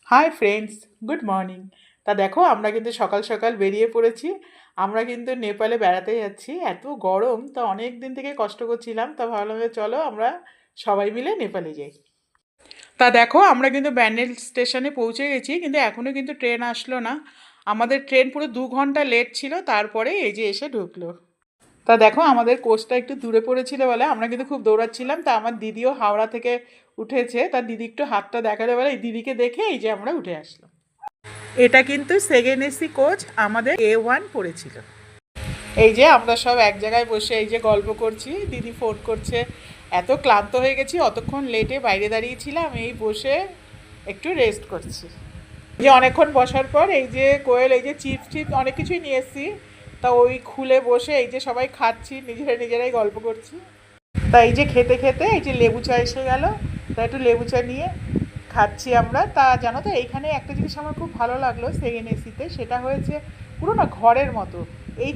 Hi friends, good morning. তা দেখো আমরা কিন্তু সকাল সকাল বেরিয়ে পড়েছি। আমরা কিন্তু নেপালে বেড়াতে যাচ্ছি। এত গরম, তা অনেক দিন থেকে কষ্ট করছিলাম, তা ভাবলাম যে চলো আমরা সবাই মিলে নেপালে যাই। তা দেখো আমরা কিন্তু ব্যান্ডেল স্টেশনে পৌঁছে গেছি, কিন্তু এখনও কিন্তু ট্রেন আসলো না। আমাদের ট্রেন পুরো 2 ঘন্টা লেট ছিল, তারপরে এই যে এসে ঢুকলো। তা দেখো আমাদের কোচটা একটু দূরে পড়েছিল বলে আমরা কিন্তু খুব দৌড়াচ্ছিলাম। তা আমার দিদিও হাওড়া থেকে উঠেছে, তার দিদি একটু হাতটা দেখাতে বলে, এই দিদিকে দেখে এই যে আমরা উঠে আসলাম। এটা কিন্তু সেকেন্ড এসি কোচ, আমাদের A1 পড়েছিল। এই যে আমরা সব এক জায়গায় বসে এই যে গল্প করছি, দিদি ফোন করছে। এত ক্লান্ত হয়ে গেছি, অতক্ষণ লেটে বাইরে দাঁড়িয়েছিলাম, এই বসে একটু রেস্ট করছি। যে অনেকক্ষণ বসার পর এই যে কোয়েল এই যে চিপস টিপস অনেক কিছুই নিয়ে এসেছি, তা ওই খুলে বসে এই যে সবাই খাচ্ছি, নিজেরাই গল্প করছি। তা এই যে খেতে খেতে এই যে লেবু চা এসে গেল, তা একটু লেবু চা নিয়ে খাচ্ছি আমরা। তা জানো তো এইখানে একটা জিনিস আমার খুব ভালো লাগলো সেকেন্ড এসিতে, সেটা হয়েছে পুরো না ঘরের মতো। এই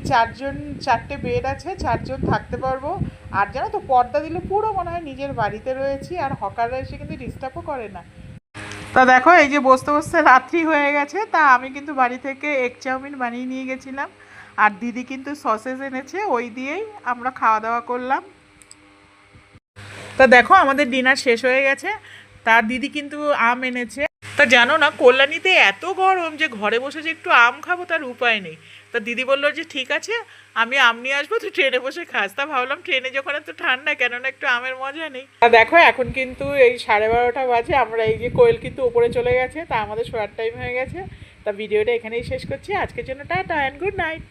চারটে বেড আছে, চারজন থাকতে পারবো। আর জানো তো পর্দা দিলে পুরো মনে হয় নিজের বাড়িতে রয়েছি, আর হকাররা এসে কিন্তু ডিস্টার্বও করে না। তা দেখো এই যে বসতে বসতে রাত্রি হয়ে গেছে, তা আমি কিন্তু বাড়ি থেকে এগ চাউমিন বানিয়ে নিয়ে গেছিলাম, আর দিদি কিন্তু সসেজ এনেছে, ওই দিয়েই আমরা খাওয়া দাওয়া করলাম। তা দেখো আমাদের ডিনার শেষ হয়ে গেছে, তার দিদি কিন্তু আম এনেছে। তা জানো না কল্যাণীতে এত গরম যে ঘরে বসে যে একটু আম খাবো তার উপায় নেই। তা দিদি বললো যে ঠিক আছে, আমি আম নিয়ে আসবো, তুই ট্রেনে বসে খাস। তা ভাবলাম ট্রেনে যখন এত ঠান্ডা, কেননা একটু আমের মজা নেই। তা দেখো এখন কিন্তু এই 12:30 বাজে, আমরা এই যে কোয়েল কিন্তু উপরে চলে গেছে, তা আমাদের শোয়ার টাইম হয়ে গেছে। তা ভিডিওটা এখানেই শেষ করছি, আজকের জন্য টাটা অ্যান্ড গুড নাইট।